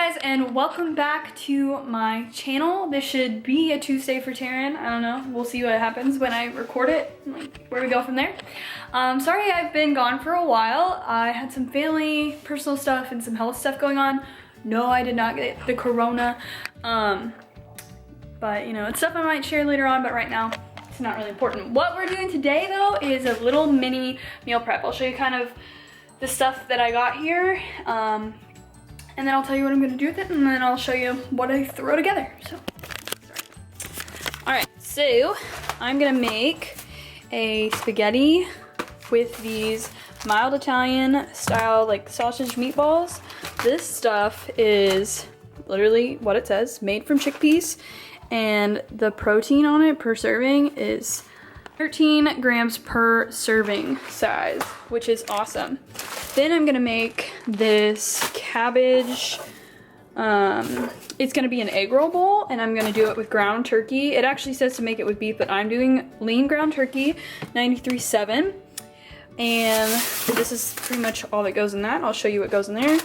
guys, and welcome back to my channel. This should be a Tuesday for Terrin. I don't know. We'll see what happens when I record it, like where we go from there. Sorry I've been gone for a while. I had some family, personal stuff, and some health stuff going on. No, I did not get the corona. But you know, it's stuff I might share later on, but right now it's not really important. What we're doing today though is a little mini meal prep. I'll show you kind of the stuff that I got here. And then I'll tell you what I'm gonna do with it, and then I'll show you what I throw together. So, all right, so I'm gonna make a spaghetti with these mild Italian style like sausage meatballs. This stuff is literally what it says, made from chickpeas, and the protein on it per serving is 13 grams per serving size, which is awesome. Then I'm gonna make this cabbage, it's gonna be an egg roll bowl, and I'm gonna do it with ground turkey. It actually says to make it with beef, but I'm doing lean ground turkey, 93.7. And this is pretty much all that goes in that. I'll show you what goes in there.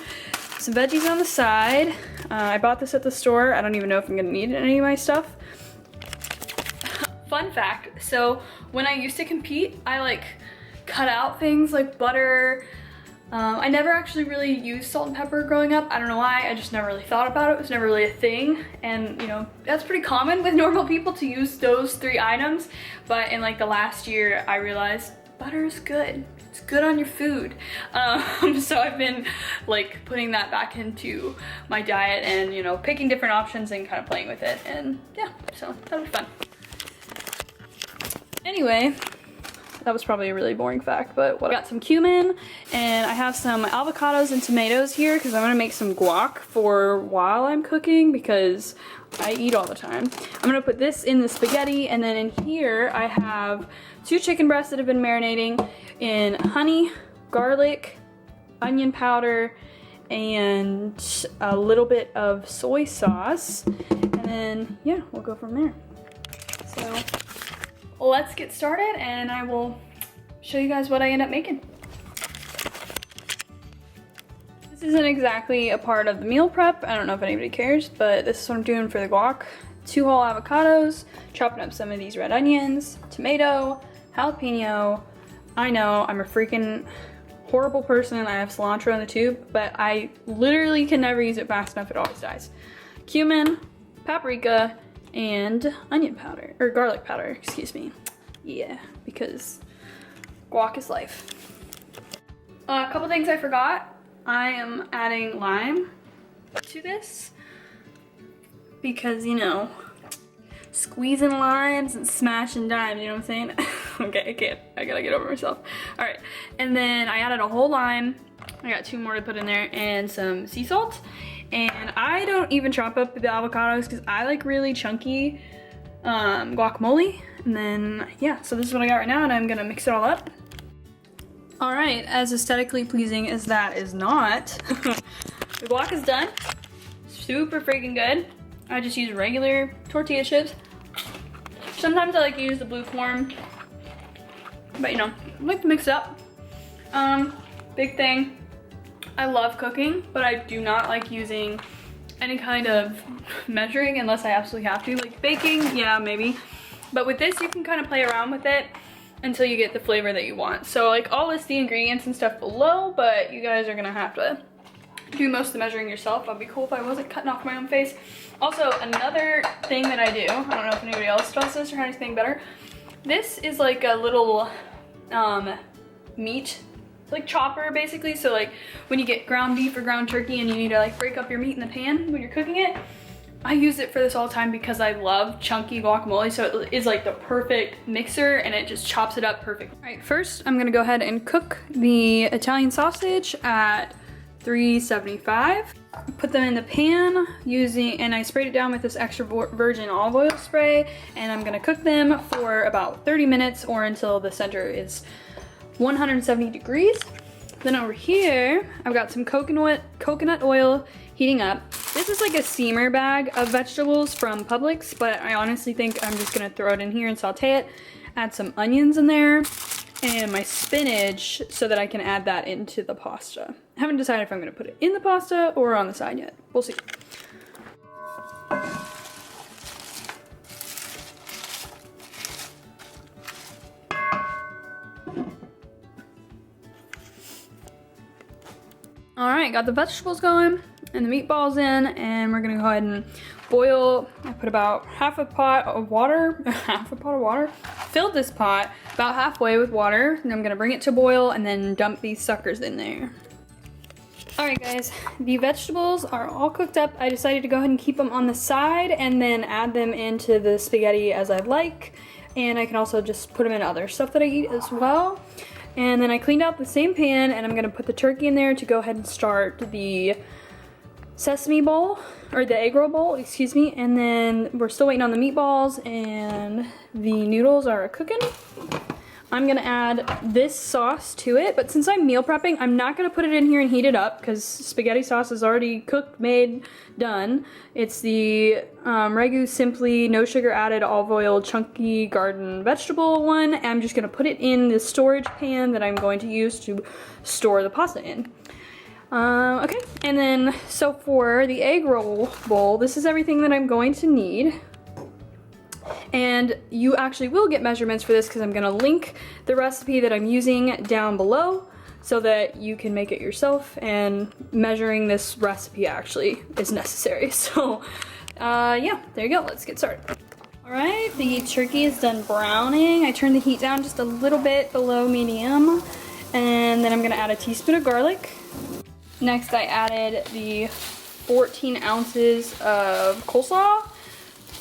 Some veggies on the side. I bought this at the store. I don't even know if I'm gonna need any of my stuff. Fun fact, so when I used to compete, I like cut out things like butter. I never actually really used salt and pepper growing up. I don't know why, I just never really thought about it. It was never really a thing. And you know, that's pretty common with normal people to use those three items. But in like the last year, I realized butter is good. It's good on your food. So I've been like putting that back into my diet and you know, picking different options and kind of playing with it. And yeah, so that'll be fun. Anyway, that was probably a really boring fact, but what I got some cumin, and I have some avocados and tomatoes here because I'm gonna make some guac for while I'm cooking because I eat all the time. I'm gonna put this in the spaghetti, and then in here I have 2 chicken breasts that have been marinating in honey, garlic, onion powder, and a little bit of soy sauce. And then, yeah, we'll go from there. So let's get started, and I will show you guys what I end up making. This isn't exactly a part of the meal prep. I don't know if anybody cares, but this is what I'm doing for the guac. 2 whole avocados, chopping up some of these red onions, tomato, jalapeno. I know, I'm a freaking horrible person. I have cilantro in the tube, but I literally can never use it fast enough. It always dies. Cumin, paprika, and onion powder, or garlic powder, excuse me. Yeah, because guac is life. A couple things I forgot. I am adding lime to this because, you know, squeezing limes and smashing dimes, you know what I'm saying? Okay, I gotta get over myself. All right, and then I added a whole lime. I got 2 more to put in there and some sea salt. And I don't even chop up the avocados because I like really chunky guacamole. And then, yeah, so this is what I got right now, and I'm gonna mix it all up. All right, as aesthetically pleasing as that is not, the guac is done. Super freaking good. I just use regular tortilla chips. Sometimes I like to use the blue corn, but you know, I like to mix it up. Big thing. I love cooking, but I do not like using any kind of measuring unless I absolutely have to. Like baking, yeah, maybe. But with this, you can kind of play around with it until you get the flavor that you want. So like I'll list the ingredients and stuff below, but you guys are gonna have to do most of the measuring yourself. That'd be cool if I wasn't cutting off my own face. Also, another thing that I do, I don't know if anybody else does this or how anything better. This is like a little meat like chopper basically. So like when you get ground beef or ground turkey and you need to like break up your meat in the pan when you're cooking it, I use it for this all the time because I love chunky guacamole. So it is like the perfect mixer and it just chops it up perfect. All right, first I'm gonna go ahead and cook the Italian sausage at 375. Put them in the pan and I sprayed it down with this extra virgin olive oil spray, and I'm gonna cook them for about 30 minutes or until the center is 170 degrees. Then over here, I've got some coconut oil heating up. This is like a steamer bag of vegetables from Publix, but I honestly think I'm just gonna throw it in here and saute it. Add some onions in there. and my spinach so that I can add that into the pasta. I haven't decided if I'm gonna put it in the pasta or on the side yet. We'll see. All right, got the vegetables going and the meatballs in, and we're gonna go ahead and boil. I put about half a pot of water, filled this pot about halfway with water, and I'm gonna bring it to boil and then dump these suckers in there. All right guys, the vegetables are all cooked up. I decided to go ahead and keep them on the side and then add them into the spaghetti as I like. And I can also just put them in other stuff that I eat as well. And then I cleaned out the same pan, and I'm gonna put the turkey in there to go ahead and start the sesame bowl, or the egg roll bowl, excuse me. And then we're still waiting on the meatballs, and the noodles are cooking. I'm gonna add this sauce to it, but since I'm meal prepping, I'm not gonna put it in here and heat it up because spaghetti sauce is already cooked, made, done. It's the Ragu Simply No Sugar Added Olive Oil Chunky Garden Vegetable one. I'm just gonna put it in the storage pan that I'm going to use to store the pasta in. Okay, and then so for the egg roll bowl, this is everything that I'm going to need. And you actually will get measurements for this because I'm gonna link the recipe that I'm using down below so that you can make it yourself, and measuring this recipe actually is necessary. So yeah, there you go, let's get started. All right, the turkey is done browning. I turned the heat down just a little bit below medium, and then I'm gonna add a teaspoon of garlic. Next I added the 14 ounces of coleslaw,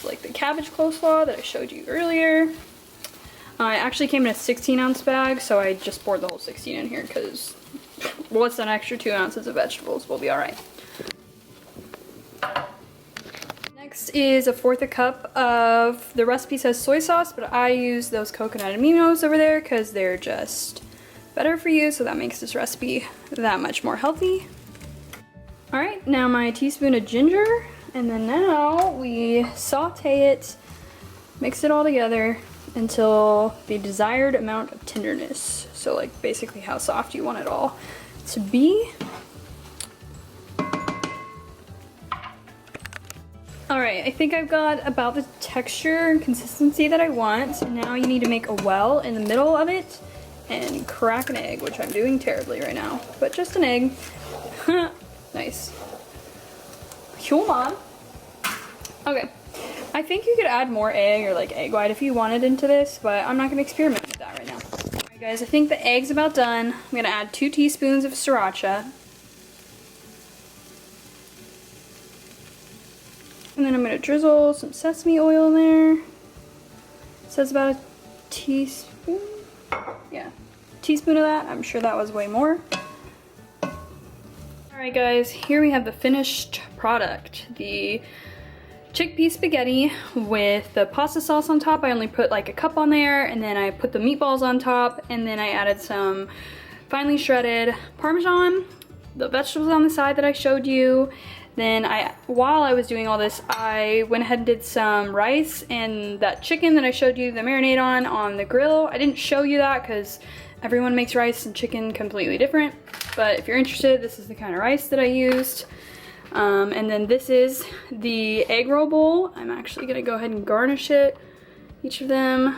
like the cabbage coleslaw that I showed you earlier. It actually came in a 16-ounce bag, so I just poured the whole 16 in here because what's an extra 2 ounces of vegetables? We'll be all right. Next is 1/4 cup of, the recipe says soy sauce, but I use those coconut aminos over there because they're just better for you, so that makes this recipe that much more healthy. All right, now my teaspoon of ginger. And then now we saute it, mix it all together until the desired amount of tenderness. So like basically how soft you want it all to be. All right, I think I've got about the texture and consistency that I want. And now you need to make a well in the middle of it and crack an egg, which I'm doing terribly right now, but just an egg. Nice. Human. Okay, I think you could add more egg or like egg white if you wanted into this, but I'm not gonna experiment with that right now. All right guys, I think the egg's about done. I'm gonna add 2 teaspoons of sriracha. And then I'm gonna drizzle some sesame oil in there. It says about a teaspoon. Yeah, teaspoon of that. I'm sure that was way more. Alright guys, here we have the finished product. The chickpea spaghetti with the pasta sauce on top. I only put like a cup on there, and then I put the meatballs on top, and then I added some finely shredded Parmesan, the vegetables on the side that I showed you. Then while I was doing all this, I went ahead and did some rice and that chicken that I showed you the marinade on the grill. I didn't show you that because everyone makes rice and chicken completely different. But if you're interested, this is the kind of rice that I used. And then this is the egg roll bowl. I'm actually gonna go ahead and garnish it, each of them,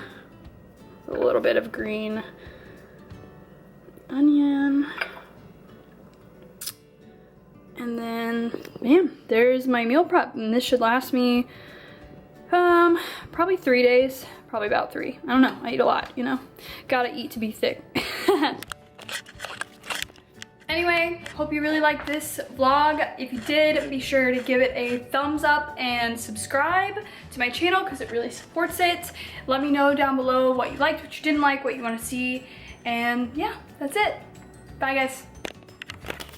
with a little bit of green onion. And then, bam, there's my meal prep. And this should last me probably 3 days, probably about 3. I don't know, I eat a lot, you know. Gotta eat to be thick. Anyway, hope you really liked this vlog. If you did, be sure to give it a thumbs up and subscribe to my channel because it really supports it. Let me know down below what you liked, what you didn't like, what you want to see. And yeah, that's it. Bye guys.